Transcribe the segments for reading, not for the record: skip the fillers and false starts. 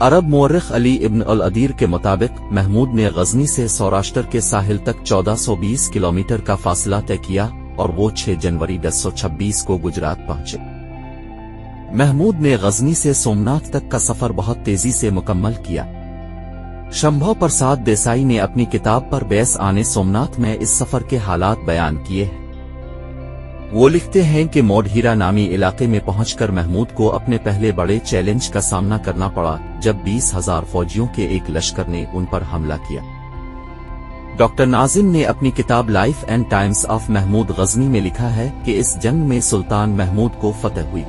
عرب مورخ علی ابن الادیر کے مطابق محمود نے غزنی سے سوراشٹر کے ساحل تک 1420 کلومیٹر کا فاصلہ طے کیا اور وہ 6 جنوری 1026 کو گجرات پہنچے۔ محمود نے غزنی سے سومناتھ تک کا سفر بہت تیزی سے مکمل کیا۔ شمبھو پرساد دیسائی نے اپنی کتاب پر بیس آنے سومناتھ میں اس سفر کے حالات بیان کیے ہیں۔ وہ لکھتے ہیں کہ موڈھیرا نامی علاقے میں پہنچ کر محمود کو اپنے پہلے بڑے چیلنج کا سامنا کرنا پڑا جب 20,000 فوجیوں کے ایک لشکر نے ان پر حملہ کیا۔ ڈاکٹر ناظم نے اپنی کتاب life and times of Mahmud Ghazni میں لکھا ہے کہ اس جنگ میں سلطان محمود کو فتح ہوئی۔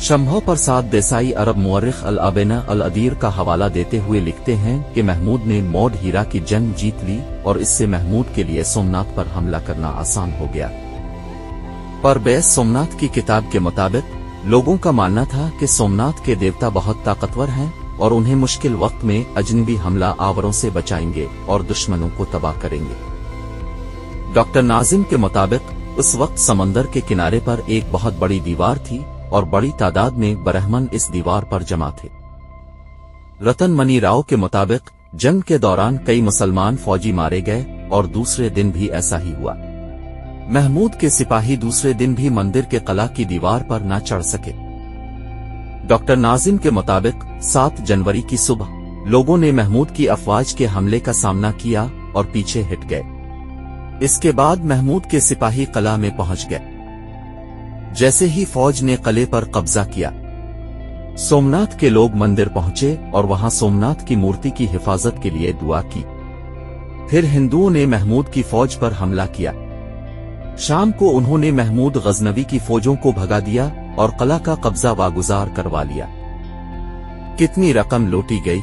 شمبھو پرساد دیسائی عرب مورخ الابن الادیر کا حوالہ دیتے ہوئے لکھتے ہیں کہ محمود نے موڈھیرا کی جنگ جیت لی اور اس سے محمود کے لیے سومناتھ پر حملہ کرنا آسان ہو گیا۔ پر بیس سومناتھ کی کتاب کے مطابق لوگوں کا ماننا تھا کہ سومناتھ کے دیوتا بہت طاقتور ہیں اور انہیں مشکل وقت میں اجنبی حملہ آوروں سے بچائیں گے اور دشمنوں کو تباہ کریں گے۔ ڈاکٹر ناظم کے مطابق اس وقت سمندر کے کنارے پر ایک بہت بڑی دیوار تھی اور بڑی تعداد میں برہمن اس دیوار پر جمع تھے۔ رتن منی راؤ کے مطابق جنگ کے دوران کئی مسلمان فوجی مارے گئے اور دوسرے دن بھی ایسا ہی ہوا۔ محمود کے سپاہی دوسرے دن بھی مندر کے قلعہ کی دیوار پر نہ چڑھ سکے۔ ڈاکٹر ناظم کے مطابق 7 جنوری کی صبح لوگوں نے محمود کی افواج کے حملے کا سامنا کیا اور پیچھے ہٹ گئے۔ اس کے بعد محمود کے سپاہی قلعہ میں پہنچ گئے۔ جیسے ہی فوج نے قلعے پر قبضہ کیا، سومناتھ کے لوگ مندر پہنچے اور وہاں سومناتھ کی مورتی کی حفاظت کے لیے دعا کی۔ پھر ہندوؤں نے محمود کی فوج پر حملہ کیا۔ شام کو انہوں نے محمود غزنوی کی فوجوں کو بھگا دیا اور قلعہ کا قبضہ واگزار کروا لیا۔ کتنی رقم لوٹی گئی؟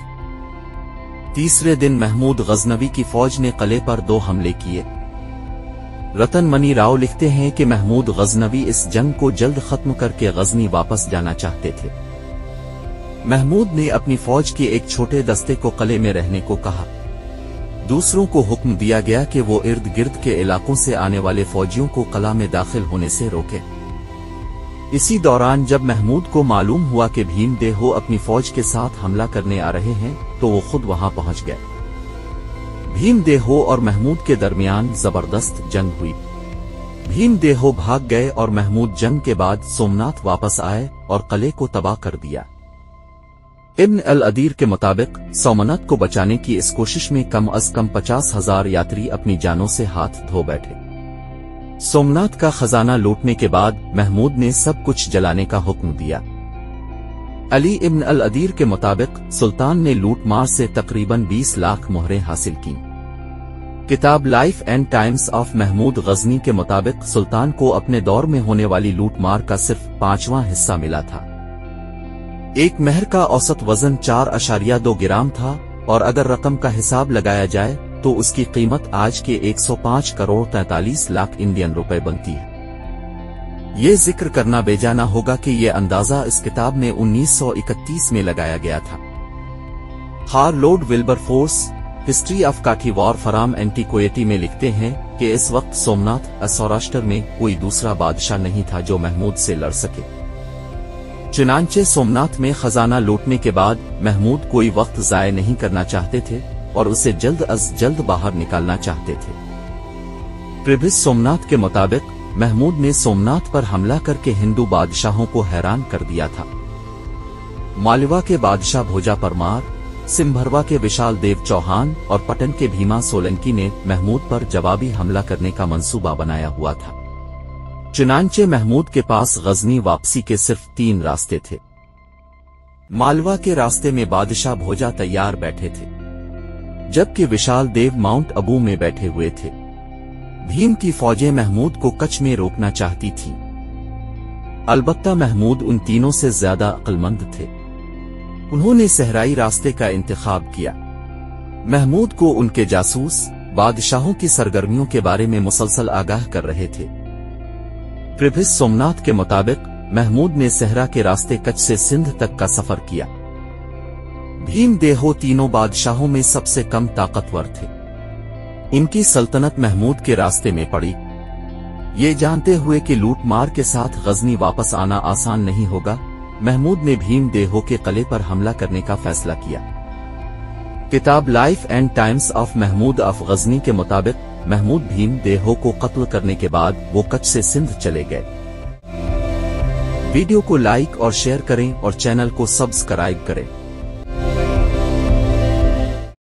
تیسرے دن محمود غزنوی کی فوج نے قلعے پر 2 حملے کیے۔ رتن منی راؤ لکھتے ہیں کہ محمود غزنوی اس جنگ کو جلد ختم کر کے غزنی واپس جانا چاہتے تھے۔ محمود نے اپنی فوج کے ایک چھوٹے دستے کو قلعے میں رہنے کو کہا۔ دوسروں کو حکم دیا گیا کہ وہ ارد گرد کے علاقوں سے آنے والے فوجیوں کو قلعہ میں داخل ہونے سے روکے۔ اسی دوران جب محمود کو معلوم ہوا کہ بھیم دیہو اپنی فوج کے ساتھ حملہ کرنے آ رہے ہیں تو وہ خود وہاں پہنچ گئے۔ بھیم دیہو اور محمود کے درمیان زبردست جنگ ہوئی۔ بھیم دیہو بھاگ گئے اور محمود جنگ کے بعد سومناتھ واپس آئے اور قلعے کو تباہ کر دیا۔ ابن الادیر کے مطابق سومناتھ کو بچانے کی اس کوشش میں کم از کم 50,000 یاتری اپنی جانوں سے ہاتھ دھو بیٹھے۔ سومناتھ کا خزانہ لوٹنے کے بعد محمود نے سب کچھ جلانے کا حکم دیا۔ علی ابن الادیر کے مطابق سلطان نے لوٹ مار سے تقریباً 20 لاکھ مہریں حاصل کی۔ کتاب life and times of Mahmud Ghazni کے مطابق سلطان کو اپنے دور میں ہونے والی لوٹ مار کا صرف 5واں حصہ ملا تھا۔ ایک مہر کا اوسط وزن 4.2 گرام تھا اور اگر رقم کا حساب لگایا جائے تو اس کی قیمت آج کے 105 کروڑ 43 لاکھ انڈین روپے بنتی ہے۔ یہ ذکر کرنا بیجانہ ہوگا کہ یہ اندازہ اس کتاب میں 1931 میں لگایا گیا تھا۔ ہار lord Wilberforce history of Kathiawar from antiquity میں لکھتے ہیں کہ اس وقت سومناتھ سوراشٹر میں کوئی دوسرا بادشاہ نہیں تھا جو محمود سے لڑ سکے۔ چنانچہ سومناتھ میں خزانہ لوٹنے کے بعد محمود کوئی وقت ضائع نہیں کرنا چاہتے تھے اور اسے جلد از جلد باہر نکالنا چاہتے تھے۔ پربھس سومناتھ کے مطابق محمود نے سومناتھ پر حملہ کر کے ہندو بادشاہوں کو حیران کر دیا تھا۔ مالوا کے بادشاہ بھوجا پرمار، سمبھروا کے وشال دیو چوہان اور پٹن کے بھیما سولنکی نے محمود پر جوابی حملہ کرنے کا منصوبہ بنایا ہوا تھا۔ چنانچہ محمود کے پاس غزنی واپسی کے صرف 3 راستے تھے۔ مالوا کے راستے میں بادشاہ بھوجا تیار بیٹھے تھے، جبکہ وشال دیو ماؤنٹ ابو میں بیٹھے ہوئے تھے۔ بھیم کی فوجیں محمود کو کچھ میں روکنا چاہتی تھیں، البتہ محمود ان تینوں سے زیادہ عقل مند تھے۔ انہوں نے صحرائی راستے کا انتخاب کیا۔ محمود کو ان کے جاسوس بادشاہوں کی سرگرمیوں کے بارے میں مسلسل آگاہ کر رہے تھے۔ پربھس سومناتھ کے مطابق محمود نے صحرا کے راستے کچھ سے سندھ تک کا سفر کیا۔ بھیم دیہو تینوں بادشاہوں میں سب سے کم طاقتور تھے۔ ان کی سلطنت محمود کے راستے میں پڑی۔ یہ جانتے ہوئے کہ لوٹ مار کے ساتھ غزنی واپس آنا آسان نہیں ہوگا، محمود نے بھیم دیہو کے قلعے پر حملہ کرنے کا فیصلہ کیا۔ کتاب life and times of Mahmud of Ghazni کے مطابق محمود بھیم دیہو کو قتل کرنے کے بعد وہ کچھ سے سندھ چلے گئے۔ ویڈیو کو لائک اور شیئر کریں اور چینل کو سبسکرائب کریں۔